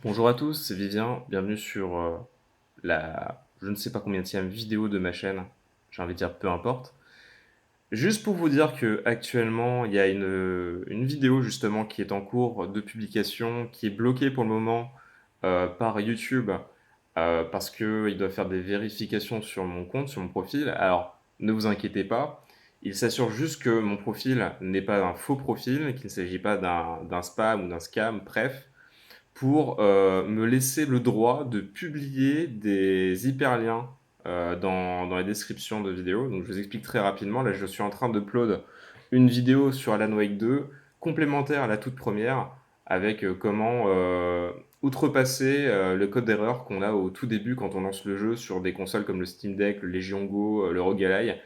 Bonjour à tous, c'est Vivien, bienvenue sur je ne sais pas combienième vidéo de ma chaîne, j'ai envie de dire peu importe. Juste pour vous dire que actuellement il y a une vidéo justement qui est en cours de publication, qui est bloquée pour le moment par YouTube parce qu'il doit faire des vérifications sur mon compte, sur mon profil. Alors ne vous inquiétez pas, il s'assure juste que mon profil n'est pas un faux profil, qu'il ne s'agit pas d'un spam ou d'un scam, bref pour me laisser le droit de publier des hyperliens dans la description de vidéo. Donc je vous explique très rapidement. Là, je suis en train d'upload une vidéo sur Alan Wake 2, complémentaire à la toute première, avec comment outrepasser le code d'erreur qu'on a au tout début quand on lance le jeu sur des consoles comme le Steam Deck, le Legion Go, le ROG Ally,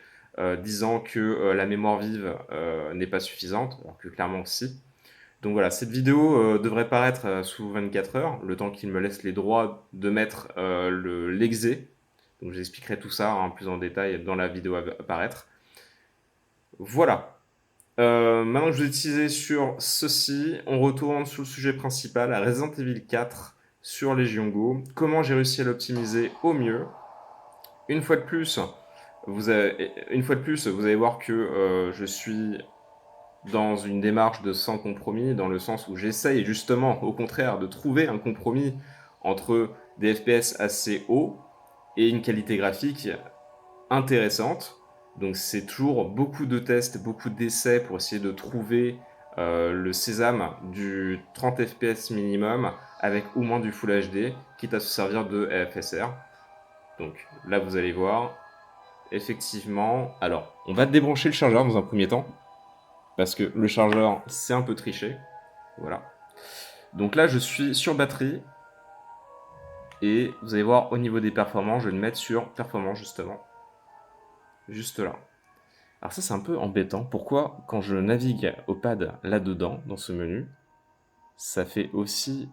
disant que la mémoire vive n'est pas suffisante, alors que clairement si. Donc voilà, cette vidéo devrait paraître sous 24 heures, le temps qu'il me laisse les droits de mettre l'exé. Donc je vous expliquerai tout ça plus en détail dans la vidéo à apparaître. Voilà. Maintenant que je vous ai teasé sur ceci, on retourne sur le sujet principal, à Resident Evil 4 sur Legion Go. Comment j'ai réussi à l'optimiser au mieux. Une fois de plus, vous allez voir que je suis dans une démarche de sans compromis, dans le sens où j'essaye justement, au contraire, de trouver un compromis entre des FPS assez hauts et une qualité graphique intéressante. Donc c'est toujours beaucoup de tests, beaucoup d'essais pour essayer de trouver le sésame du 30 FPS minimum avec au moins du Full HD, quitte à se servir de FSR. Donc là vous allez voir, effectivement, alors on va débrancher le chargeur dans un premier temps, parce que le chargeur c'est un peu triché. Voilà. Donc là je suis sur batterie et vous allez voir au niveau des performances, je vais le mettre sur performance justement. Juste là. Alors ça c'est un peu embêtant. Pourquoi quand je navigue au pad là-dedans, dans ce menu, ça fait aussi...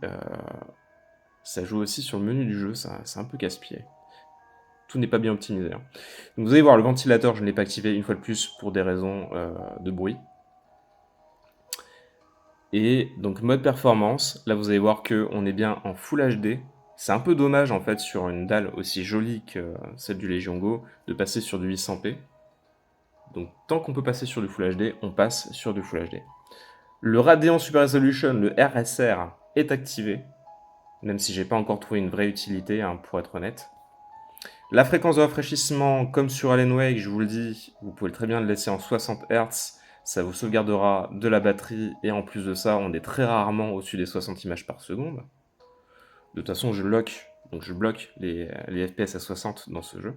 ça joue aussi sur le menu du jeu, c'est un peu casse-pied. Tout n'est pas bien optimisé. Hein. Donc vous allez voir, le ventilateur, je ne l'ai pas activé une fois de plus pour des raisons de bruit. Et donc mode performance, là vous allez voir qu'on est bien en Full HD. C'est un peu dommage en fait sur une dalle aussi jolie que celle du Legion Go de passer sur du 800p. Donc tant qu'on peut passer sur du Full HD, on passe sur du Full HD. Le Radeon Super Resolution, le RSR, est activé, même si j'ai pas encore trouvé une vraie utilité, hein, pour être honnête. La fréquence de rafraîchissement, comme sur Alan Wake, je vous le dis, vous pouvez très bien le laisser en 60 Hz, ça vous sauvegardera de la batterie, et en plus de ça, on est très rarement au-dessus des 60 images par seconde. De toute façon, je bloque les FPS à 60 dans ce jeu.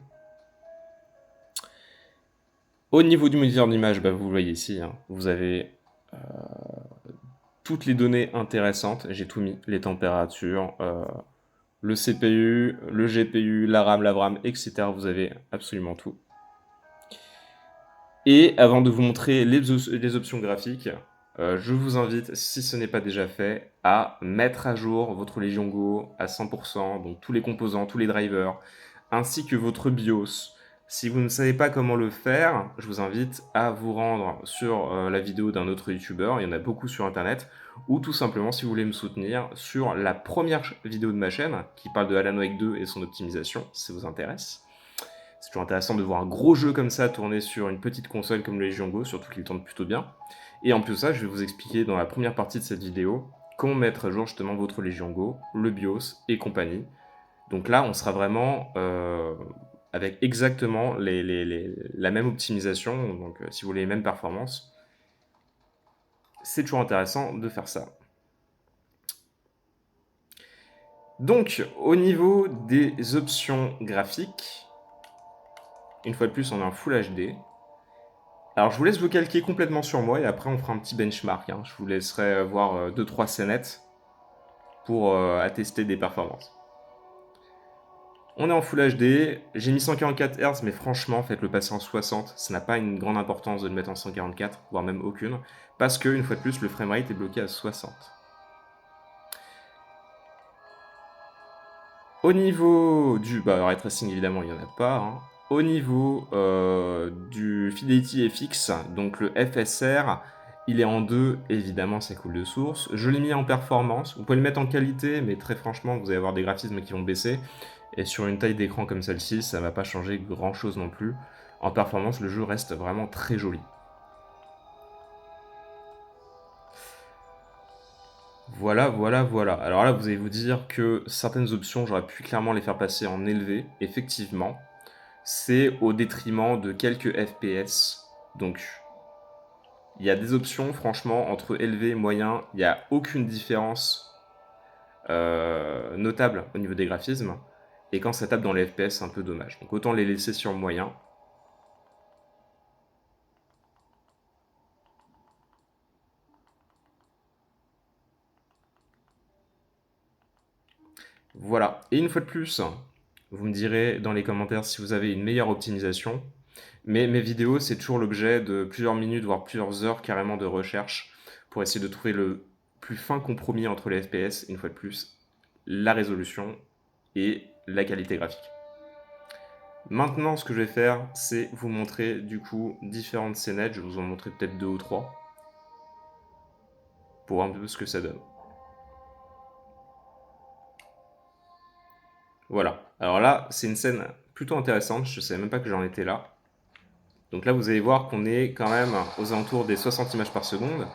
Au niveau du moniteur d'image, vous le voyez ici, hein, vous avez toutes les données intéressantes, j'ai tout mis, les températures, le CPU, le GPU, la RAM, la VRAM, etc. Vous avez absolument tout. Et avant de vous montrer les options graphiques, je vous invite, si ce n'est pas déjà fait, à mettre à jour votre Legion Go à 100%, donc tous les composants, tous les drivers, ainsi que votre BIOS. Si vous ne savez pas comment le faire, je vous invite à vous rendre sur la vidéo d'un autre YouTuber, il y en a beaucoup sur internet, ou tout simplement, si vous voulez me soutenir, sur la première vidéo de ma chaîne, qui parle de Alan Wake 2 et son optimisation, si ça vous intéresse. C'est toujours intéressant de voir un gros jeu comme ça tourner sur une petite console comme le Legion Go, surtout qu'il tourne plutôt bien. Et en plus de ça, je vais vous expliquer dans la première partie de cette vidéo comment mettre à jour justement votre Legion Go, le BIOS et compagnie. Donc là, on sera vraiment avec exactement la même optimisation, donc si vous voulez les mêmes performances. C'est toujours intéressant de faire ça. Donc, au niveau des options graphiques, une fois de plus, on est en Full HD. Alors, je vous laisse vous calquer complètement sur moi et après, on fera un petit benchmark. Hein. Je vous laisserai voir 2-3 scénettes pour attester des performances. On est en Full HD, j'ai mis 144 Hz, mais franchement, faites-le passer en 60. Ça n'a pas une grande importance de le mettre en 144, voire même aucune, parce que, une fois de plus, le framerate est bloqué à 60. Au niveau du ray tracing, évidemment, il n'y en a pas. Hein. Au niveau du Fidelity FX, donc le FSR, Il est en 2, évidemment, ça coule de source. Je l'ai mis en performance. Vous pouvez le mettre en qualité, mais très franchement, vous allez avoir des graphismes qui vont baisser. Et sur une taille d'écran comme celle-ci, ça ne va pas changer grand-chose non plus. En performance, le jeu reste vraiment très joli. Voilà, voilà, voilà. Alors là, vous allez vous dire que certaines options, j'aurais pu clairement les faire passer en élevé. Effectivement, c'est au détriment de quelques FPS. Donc, il y a des options, franchement, entre élevé et moyen, il n'y a aucune différence notable au niveau des graphismes. Et quand ça tape dans les FPS, c'est un peu dommage. Donc autant les laisser sur moyen. Voilà. Et une fois de plus, vous me direz dans les commentaires si vous avez une meilleure optimisation. Mais mes vidéos, c'est toujours l'objet de plusieurs minutes, voire plusieurs heures carrément de recherche pour essayer de trouver le plus fin compromis entre les FPS, une fois de plus, la résolution et la qualité graphique. Maintenant, ce que je vais faire, c'est vous montrer du coup différentes scénettes. Je vais vous en montrer peut-être 2 ou 3 pour voir un peu ce que ça donne. Voilà. Alors là, c'est une scène plutôt intéressante. Je ne savais même pas que j'en étais là. Donc là, vous allez voir qu'on est quand même aux alentours des 60 images par seconde.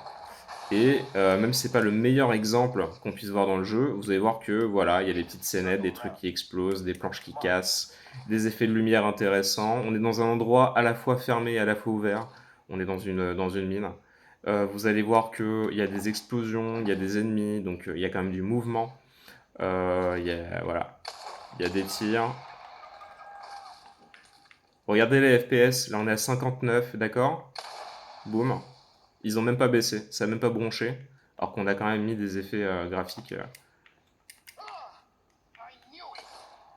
Et même si c'est pas le meilleur exemple qu'on puisse voir dans le jeu, vous allez voir que voilà, il y a des petites scénettes, des trucs qui explosent, des planches qui cassent, des effets de lumière intéressants. On est dans un endroit à la fois fermé et à la fois ouvert. On est dans une mine. Vous allez voir qu'il y a des explosions, il y a des ennemis, donc il y a quand même du mouvement. Voilà, il y a des tirs. Regardez les FPS, là on est à 59, d'accord? Boum. Ils ont même pas baissé, ça a même pas bronché, alors qu'on a quand même mis des effets graphiques.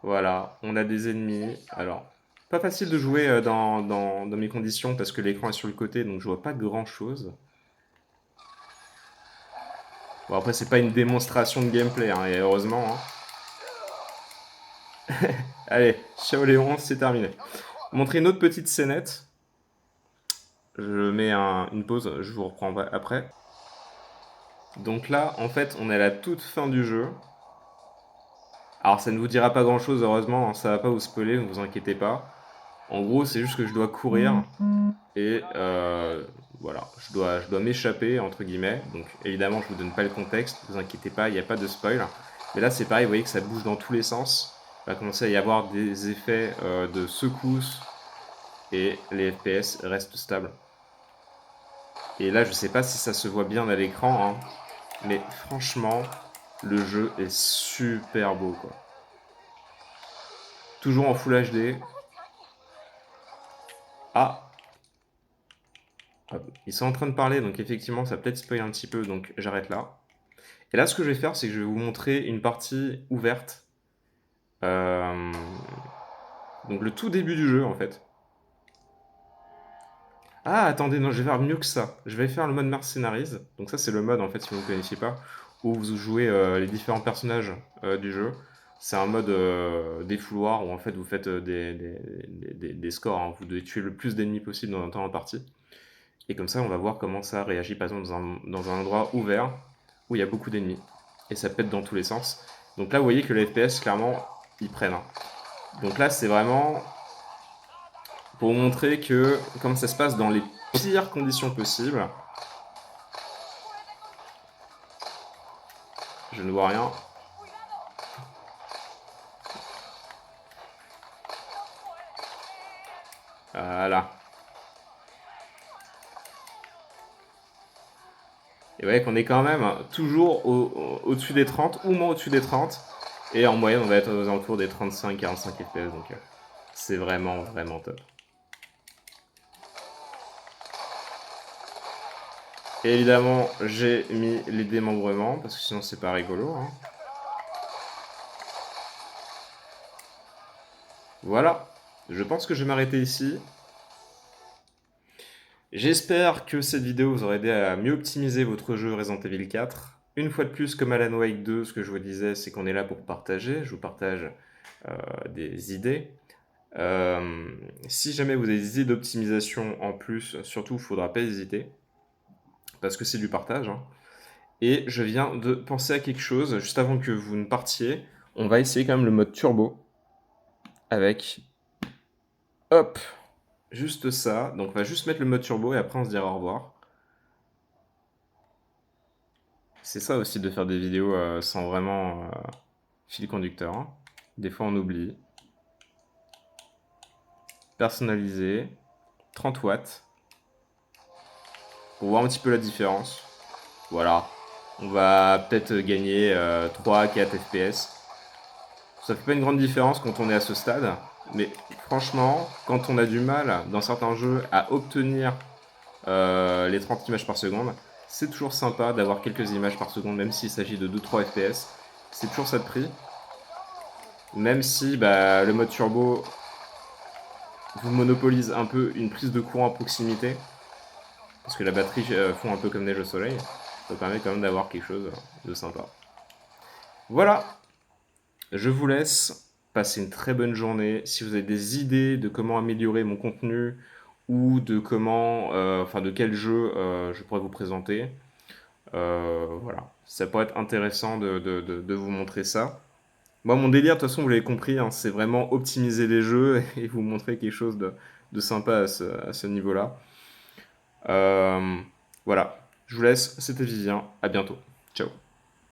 Voilà, on a des ennemis. Alors, pas facile de jouer dans mes conditions parce que l'écran est sur le côté, donc je vois pas grand chose. Bon, après, c'est pas une démonstration de gameplay, hein, et heureusement. Hein. Allez, Ciao Léon, c'est terminé. Montrer une autre petite scénette. Je mets une pause, je vous reprends après. Donc là, en fait, on est à la toute fin du jeu. Alors ça ne vous dira pas grand chose, heureusement, hein, ça va pas vous spoiler, ne vous inquiétez pas. En gros, c'est juste que je dois courir et voilà, je dois m'échapper, entre guillemets. Donc évidemment, je vous donne pas le contexte, ne vous inquiétez pas, il n'y a pas de spoil. Mais là, c'est pareil, vous voyez que ça bouge dans tous les sens. Il va commencer à y avoir des effets de secousses et les FPS restent stables. Et là, je sais pas si ça se voit bien à l'écran, hein, mais franchement, le jeu est super beau, quoi. Toujours en Full HD. Ah, ils sont en train de parler, donc effectivement, ça peut-être spoil un petit peu, donc j'arrête là. Et là, ce que je vais faire, c'est que je vais vous montrer une partie ouverte. Euh, donc le tout début du jeu, en fait. Ah, attendez, non, je vais faire mieux que ça. Je vais faire le mode Mercenaries. Donc ça, c'est le mode, en fait, si vous ne connaissiez pas, où vous jouez les différents personnages du jeu. C'est un mode défouloir où, en fait, vous faites des scores. Hein. Vous devez tuer le plus d'ennemis possible dans un temps en partie. Et comme ça, on va voir comment ça réagit, par exemple, dans un endroit ouvert où il y a beaucoup d'ennemis. Et ça pète dans tous les sens. Donc là, vous voyez que les FPS, clairement, ils prennent. Hein. Donc là, c'est vraiment pour vous montrer que, comme ça se passe dans les pires conditions possibles, je ne vois rien. Voilà. Et vous voyez qu'on est quand même toujours au-dessus des 30, ou moins au-dessus des 30. Et en moyenne, on va être aux alentours des 35-45 FPS. Donc c'est vraiment, vraiment top. Et évidemment, j'ai mis les démembrements, parce que sinon c'est pas rigolo. Hein. Voilà, je pense que je vais m'arrêter ici. J'espère que cette vidéo vous aura aidé à mieux optimiser votre jeu Resident Evil 4. Une fois de plus, comme Alan Wake 2, ce que je vous disais, c'est qu'on est là pour partager. Je vous partage des idées. Si jamais vous avez des idées d'optimisation en plus, surtout, il ne faudra pas hésiter. parce que c'est du partage, hein. Et je viens de penser à quelque chose, juste avant que vous ne partiez, on va essayer quand même le mode turbo, avec, hop, juste ça. Donc on va juste mettre le mode turbo et après on se dira au revoir. C'est ça aussi de faire des vidéos sans vraiment fil conducteur, hein. Des fois on oublie. Personnalisé, 30 watts, pour voir un petit peu la différence. Voilà, on va peut-être gagner 3-4 FPS. Ça fait pas une grande différence quand on est à ce stade, mais franchement, quand on a du mal dans certains jeux à obtenir les 30 images par seconde, c'est toujours sympa d'avoir quelques images par seconde, même s'il s'agit de 2-3 FPS. C'est toujours ça de prix. Même si bah, le mode turbo vous monopolise un peu une prise de courant à proximité, parce que la batterie fond un peu comme neige au soleil, ça permet quand même d'avoir quelque chose de sympa. Voilà, je vous laisse, passer une très bonne journée. Si vous avez des idées de comment améliorer mon contenu ou de comment, enfin de quel jeu je pourrais vous présenter, voilà, ça pourrait être intéressant de vous montrer ça. Moi, mon délire, de toute façon, vous l'avez compris, hein, c'est vraiment optimiser les jeux et vous montrer quelque chose de sympa à ce niveau-là. Voilà, je vous laisse, c'était Vivien, à bientôt. Ciao.